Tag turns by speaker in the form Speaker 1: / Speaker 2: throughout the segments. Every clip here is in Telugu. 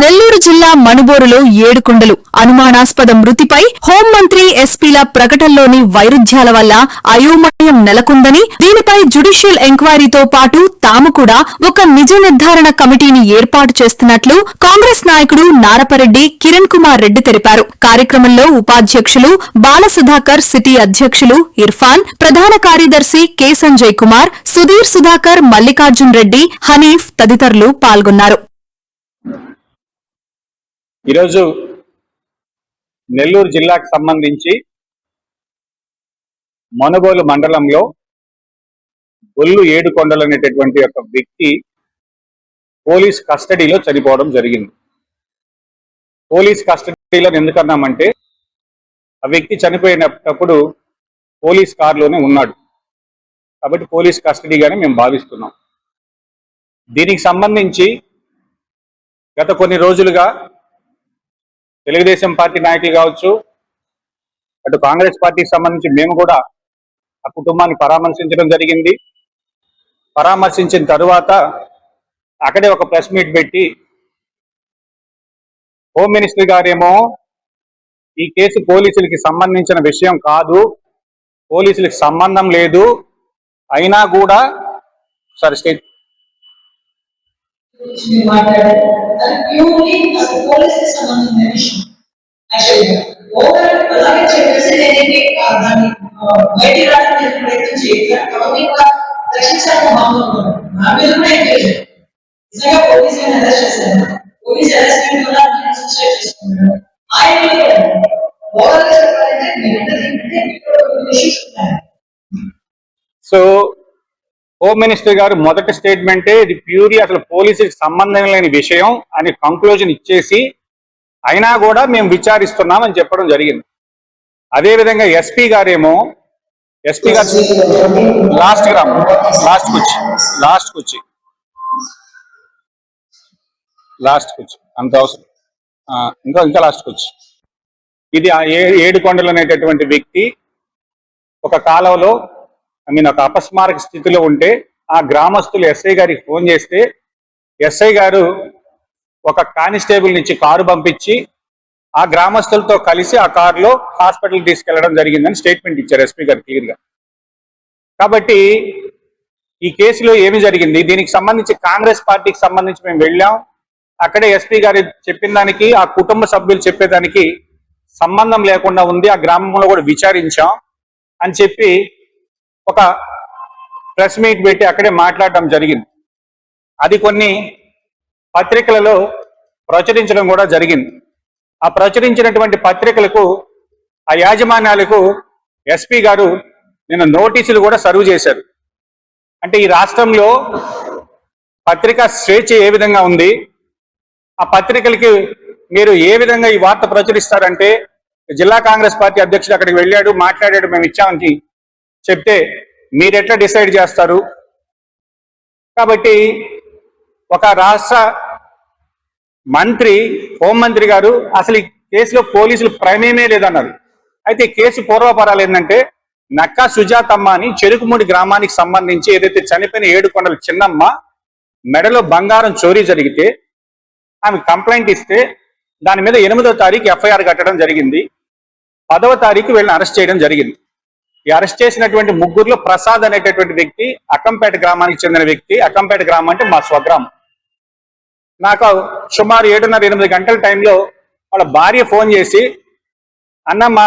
Speaker 1: నెల్లూరు జిల్లా మణుబోరులో 7 కుండలు అనుమానాస్పద మృతిపై హోంమంత్రి ఎస్పీల ప్రకటనలోని వైరుధ్యాల వల్ల అయోమయం నెలకొందని, దీనిపై జ్యుడిషియల్ ఎంక్వైరీతో పాటు తాము కూడా ఒక నిజ నిర్ధారణ కమిటీని ఏర్పాటు చేస్తున్నట్లు కాంగ్రెస్ నాయకుడు నారపరెడ్డి కిరణ్ కుమార్ రెడ్డి తెలిపారు. కార్యక్రమంలో ఉపాధ్యక్షులు బాలసుధాకర్, సిటీ అధ్యక్షులు ఇర్ఫాన్, ప్రధాన కార్యదర్శి కె సంజయ్ కుమార్, సుధీర్ సుధాకర్, మల్లికార్జున్ రెడ్డి, హనీఫ్ తదితరులు పాల్గొన్నారు.
Speaker 2: ఈరోజు నెల్లూరు జిల్లాకు సంబంధించి మనుబోలు మండలంలో బొల్లు ఏడుకొండలు అనేటటువంటి ఒక వ్యక్తి పోలీస్ కస్టడీలో చనిపోవడం జరిగింది. పోలీస్ కస్టడీలో ఎందుకన్నామంటే ఆ వ్యక్తి చనిపోయినప్పుడు పోలీస్ కారులోనే ఉన్నాడు కాబట్టి పోలీస్ కస్టడీగానే మేము భావిస్తున్నాం. దీనికి సంబంధించి గత కొన్ని రోజులుగా తెలుగుదేశం పార్టీ నాయకులు కావచ్చు, అటు కాంగ్రెస్ పార్టీకి సంబంధించి మేము కూడా ఆ కుటుంబాన్ని పరామర్శించడం జరిగింది. పరామర్శించిన తరువాత అక్కడే ఒక ప్రెస్ మీట్ పెట్టి హోమ్ మినిస్టర్ గారేమో ఈ కేసు పోలీసులకి సంబంధించిన విషయం కాదు, పోలీసులకి సంబంధం లేదు, అయినా కూడా సరే స్టేట్ సో హోమ్ మినిస్టర్ గారు మొదటి స్టేట్మెంటే ఇది ప్యూరీ అసలు పోలీసులకు సంబంధం లేని విషయం అని కంక్లూజన్ ఇచ్చేసి అయినా కూడా మేము విచారిస్తున్నామని చెప్పడం జరిగింది. అదేవిధంగా ఎస్పీ గారేమో ఎస్పీ గారు లాస్ట్కి వచ్చి అంత అవసరం ఇంకా లాస్ట్కి వచ్చి ఇది ఆ ఏడుకొండలు అనేటటువంటి వ్యక్తి ఒక కాలంలో ఒక అపస్మారక స్థితిలో ఉంటే ఆ గ్రామస్తులు ఎస్ఐ గారికి ఫోన్ చేస్తే ఎస్ఐ గారు ఒక కానిస్టేబుల్ నుంచి కారు పంపించి ఆ గ్రామస్తులతో కలిసి ఆ కారులో హాస్పిటల్కి తీసుకెళ్లడం జరిగిందని స్టేట్మెంట్ ఇచ్చారు ఎస్పీ గారు క్లియర్గా. కాబట్టి ఈ కేసులో ఏమి జరిగింది, దీనికి సంబంధించి కాంగ్రెస్ పార్టీకి సంబంధించి మేము వెళ్ళాం. అక్కడే ఎస్పీ గారు చెప్పిన దానికి ఆ కుటుంబ సభ్యులు చెప్పేదానికి సంబంధం లేకుండా ఉంది, ఆ గ్రామంలో కూడా విచారించాం అని చెప్పి ఒక ప్రెస్ మీట్ పెట్టి అక్కడే మాట్లాడడం జరిగింది. అది కొన్ని పత్రికలలో ప్రచురించడం కూడా జరిగింది. ఆ ప్రచురించినటువంటి పత్రికలకు ఆ యాజమాన్యాలకు ఎస్పీ గారు నిన్న నోటీసులు కూడా సర్వ్ చేశారు. అంటే ఈ రాష్ట్రంలో పత్రికా స్వేచ్ఛ ఏ విధంగా ఉంది, ఆ పత్రికలకి మీరు ఏ విధంగా ఈ వార్త ప్రచురిస్తారంటే జిల్లా కాంగ్రెస్ పార్టీ అధ్యక్షుడు అక్కడికి వెళ్ళాడు, మాట్లాడాడు, మేము ఇచ్చామని చెప్తే మీరు ఎట్లా డిసైడ్ చేస్తారు? కాబట్టి ఒక రాష్ట్ర మంత్రి, హోంమంత్రి గారు అసలు ఈ కేసులో పోలీసులు ప్రమేయమే లేదన్నారు. అయితే కేసు పూర్వపరాలు ఏంటంటే నక్కా సుజాతమ్మ అని చెరుకుముడి గ్రామానికి సంబంధించి ఏదైతే చనిపోయిన ఏడుకొండల చిన్నమ్మ మెడలో బంగారం చోరీ జరిగితే ఆమె కంప్లైంట్ ఇస్తే దాని మీద 8వ తారీఖు ఎఫ్ఐఆర్ కట్టడం జరిగింది. 10వ తారీఖు వీళ్ళని అరెస్ట్ చేయడం జరిగింది. ఈ అరెస్ట్ చేసినటువంటి ముగ్గురులో ప్రసాద్ అనేటటువంటి వ్యక్తి అక్కంపేట గ్రామానికి చెందిన వ్యక్తి. అక్కంపేట గ్రామం అంటే మా స్వగ్రామం. నాకు సుమారు 7:30-8 గంటల టైంలో వాళ్ళ భార్య ఫోన్ చేసి, అన్న మా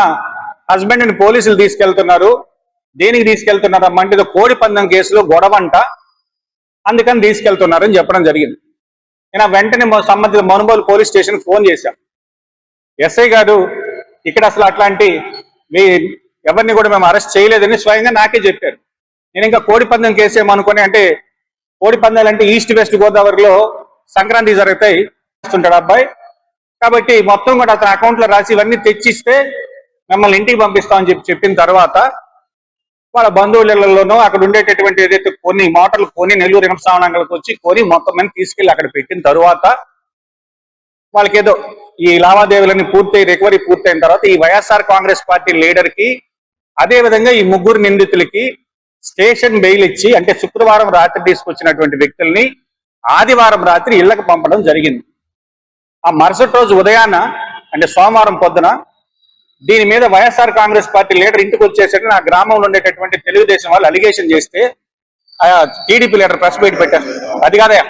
Speaker 2: హస్బెండ్ని పోలీసులు తీసుకెళ్తున్నారు, దేనికి తీసుకెళ్తున్నారు అమ్మ అంటే కోడి పందెం కేసులో గొడవంట, అందుకని తీసుకెళ్తున్నారని చెప్పడం జరిగింది. నేను వెంటనే సంబంధిత మనుబోలు పోలీస్ స్టేషన్కి ఫోన్ చేశాను. ఎస్ఐ గారు ఇక్కడ అసలు అట్లాంటి ఎవరిని కూడా మేము అరెస్ట్ చేయలేదని స్వయంగా నాకే చెప్పారు. నేను ఇంకా కోడి పందెం కేసు ఏమనుకుని, అంటే కోడి పందాలు అంటే ఈస్ట్ వెస్ట్ గోదావరిలో సంక్రాంతి జరుగుతాయి ఉంటాడు అబ్బాయి, కాబట్టి మొత్తం కూడా అతని అకౌంట్లో రాసి ఇవన్నీ తెచ్చిస్తే మిమ్మల్ని ఇంటికి పంపిస్తామని చెప్పిన తర్వాత వాళ్ళ బంధువులలోనూ అక్కడ ఉండేటటువంటి ఏదైతే కొన్ని మోటార్లు కొని నెల్లూరు రంగస్థానాలకు వచ్చి కొని మొత్తం మంది తీసుకెళ్లి అక్కడ పెట్టిన తరువాత వాళ్ళకి ఏదో ఈ లావాదేవీలన్నీ రికవరీ పూర్తయిన తర్వాత ఈ వైఎస్ఆర్ కాంగ్రెస్ పార్టీ లీడర్ కి అదేవిధంగా ఈ ముగ్గురు నిందితులకి స్టేషన్ బెయిల్ ఇచ్చి, అంటే శుక్రవారం రాత్రి తీసుకొచ్చినటువంటి వ్యక్తుల్ని ఆదివారం రాత్రి ఇళ్లకు పంపడం జరిగింది. ఆ మరుసటి రోజు ఉదయాన్న అంటే సోమవారం పొద్దున దీని మీద వైఎస్ఆర్ కాంగ్రెస్ పార్టీ లీడర్ ఇంటికి వచ్చేసరికి నా గ్రామంలో ఉండేటటువంటి తెలుగుదేశం వాళ్ళు అలిగేషన్ చేస్తే టీడీపీ లీడర్ ప్రెస్ మీట్ పెట్టారు. అది కాదయా